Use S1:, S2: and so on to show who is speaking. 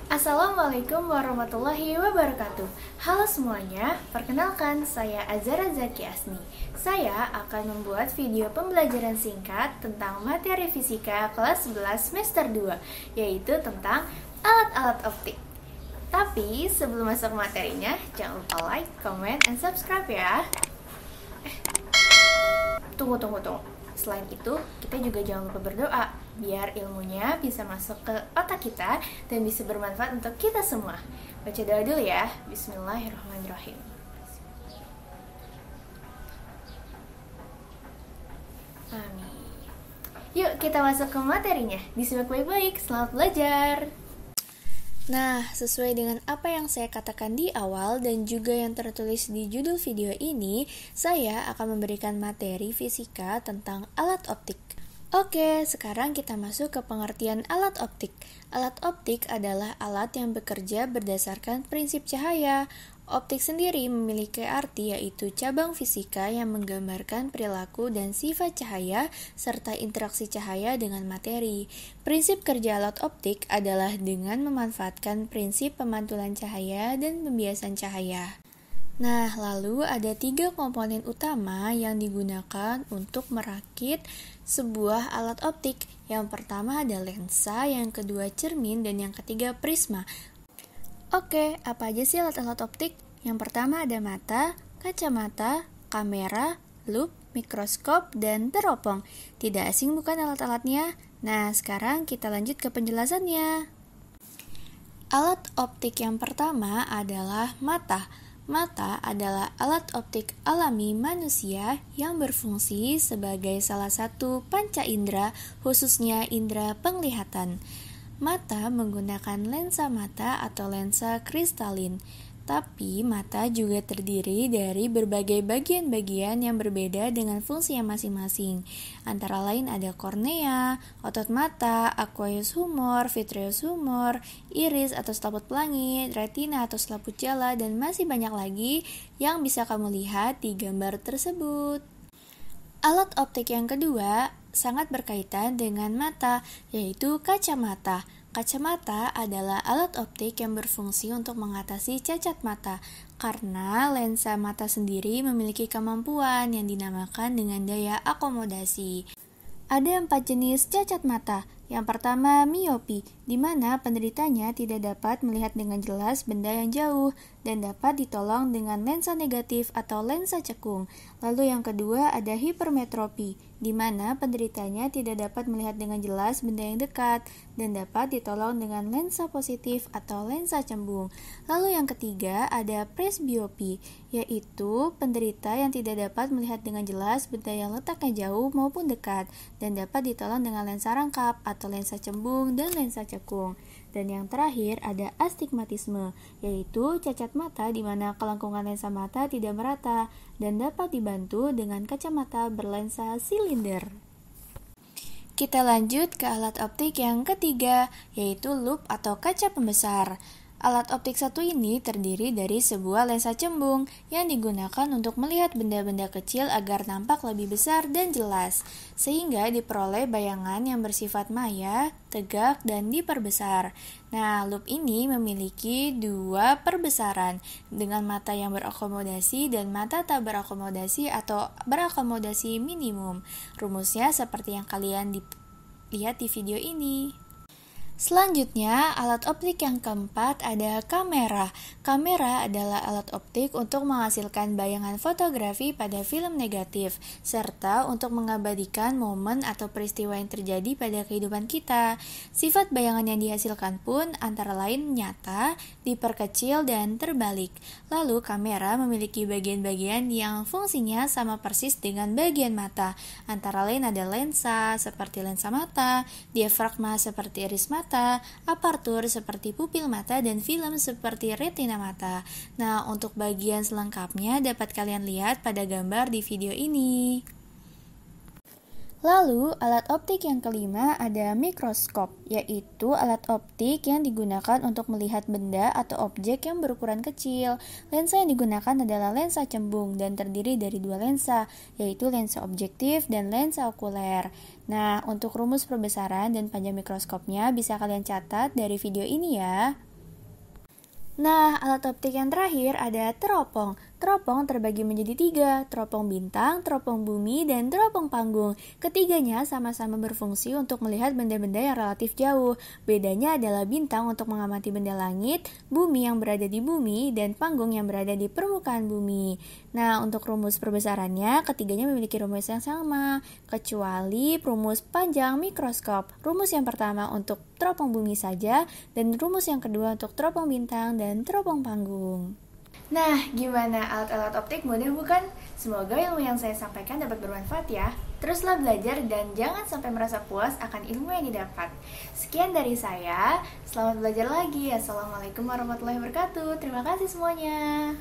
S1: Assalamualaikum warahmatullahi wabarakatuh. Halo semuanya, perkenalkan saya Azara Zaki Asni. Saya akan membuat video pembelajaran singkat tentang materi fisika kelas 11 semester 2, yaitu tentang alat-alat optik. Tapi sebelum masuk materinya, jangan lupa like, comment, and subscribe ya. Tunggu. Selain itu, kita juga jangan lupa berdoa biar ilmunya bisa masuk ke otak kita dan bisa bermanfaat untuk kita semua. Baca doa dulu ya. Bismillahirrahmanirrahim. Amin. Yuk kita masuk ke materinya. Disimak baik-baik. Selamat belajar. Nah, sesuai dengan apa yang saya katakan di awal dan juga yang tertulis di judul video ini, saya akan memberikan materi fisika tentang alat optik. Oke, sekarang kita masuk ke pengertian alat optik. Alat optik adalah alat yang bekerja berdasarkan prinsip cahaya. Optik sendiri memiliki arti yaitu cabang fisika yang menggambarkan perilaku dan sifat cahaya serta interaksi cahaya dengan materi. Prinsip kerja alat optik adalah dengan memanfaatkan prinsip pemantulan cahaya dan pembiasan cahaya. Nah, lalu ada 3 komponen utama yang digunakan untuk merakit sebuah alat optik. Yang pertama ada lensa, yang kedua cermin, dan yang ketiga prisma. Oke, apa aja sih alat-alat optik? Yang pertama ada mata, kacamata, kamera, loop, mikroskop, dan teropong. Tidak asing bukan alat-alatnya? Nah, sekarang kita lanjut ke penjelasannya. Alat optik yang pertama adalah mata. Mata adalah alat optik alami manusia yang berfungsi sebagai salah satu panca indera, khususnya indera penglihatan. Mata menggunakan lensa mata atau lensa kristalin, tapi mata juga terdiri dari berbagai bagian-bagian yang berbeda dengan fungsinya masing-masing. Antara lain ada kornea, otot mata, aqueous humor, vitreous humor, iris atau selaput pelangi, retina atau selaput jala, dan masih banyak lagi yang bisa kamu lihat di gambar tersebut. Alat optik yang kedua sangat berkaitan dengan mata, yaitu kacamata. Kacamata adalah alat optik yang berfungsi untuk mengatasi cacat mata, karena lensa mata sendiri memiliki kemampuan yang dinamakan dengan daya akomodasi. Ada 4 jenis cacat mata. Yang pertama, miopi, di mana penderitanya tidak dapat melihat dengan jelas benda yang jauh dan dapat ditolong dengan lensa negatif atau lensa cekung. Lalu yang kedua ada hipermetropi, di mana penderitanya tidak dapat melihat dengan jelas benda yang dekat dan dapat ditolong dengan lensa positif atau lensa cembung. Lalu yang ketiga ada presbiopi, yaitu penderita yang tidak dapat melihat dengan jelas benda yang letaknya jauh maupun dekat dan dapat ditolong dengan lensa rangkap atau lensa cembung dan lensa cekung. Dan yang terakhir ada astigmatisme, yaitu cacat mata di mana kelengkungan lensa mata tidak merata dan dapat dibantu dengan kacamata berlensa silinder. Kita lanjut ke alat optik yang ketiga, yaitu loop atau kaca pembesar. Alat optik satu ini terdiri dari sebuah lensa cembung yang digunakan untuk melihat benda-benda kecil agar nampak lebih besar dan jelas, sehingga diperoleh bayangan yang bersifat maya, tegak, dan diperbesar. Nah, loop ini memiliki 2 perbesaran, dengan mata yang berakomodasi dan mata tak berakomodasi atau berakomodasi minimum. Rumusnya seperti yang kalian lihat di video ini. Selanjutnya, alat optik yang keempat ada kamera. Kamera adalah alat optik untuk menghasilkan bayangan fotografi pada film negatif, serta untuk mengabadikan momen atau peristiwa yang terjadi pada kehidupan kita. Sifat bayangan yang dihasilkan pun antara lain nyata, diperkecil, dan terbalik. Lalu, kamera memiliki bagian-bagian yang fungsinya sama persis dengan bagian mata. Antara lain ada lensa, seperti lensa mata, diafragma seperti iris mata, apertur seperti pupil mata, dan film seperti retina mata. Nah, untuk bagian selengkapnya dapat kalian lihat pada gambar di video ini. Lalu, alat optik yang kelima ada mikroskop, yaitu alat optik yang digunakan untuk melihat benda atau objek yang berukuran kecil. Lensa yang digunakan adalah lensa cembung dan terdiri dari 2 lensa, yaitu lensa objektif dan lensa okuler. Nah, untuk rumus perbesaran dan panjang mikroskopnya bisa kalian catat dari video ini ya. Nah, alat optik yang terakhir ada teropong. Teropong terbagi menjadi 3, teropong bintang, teropong bumi, dan teropong panggung. Ketiganya sama-sama berfungsi untuk melihat benda-benda yang relatif jauh. Bedanya adalah bintang untuk mengamati benda langit, bumi yang berada di bumi, dan panggung yang berada di permukaan bumi. Nah, untuk rumus perbesarannya, ketiganya memiliki rumus yang sama, kecuali rumus panjang mikroskop. Rumus yang pertama untuk teropong bumi saja, dan rumus yang kedua untuk teropong bintang dan teropong panggung. Nah, gimana alat-alat optik mudah bukan? Semoga ilmu yang saya sampaikan dapat bermanfaat ya. Teruslah belajar dan jangan sampai merasa puas akan ilmu yang didapat. Sekian dari saya, selamat belajar lagi. Assalamualaikum warahmatullahi wabarakatuh. Terima kasih semuanya.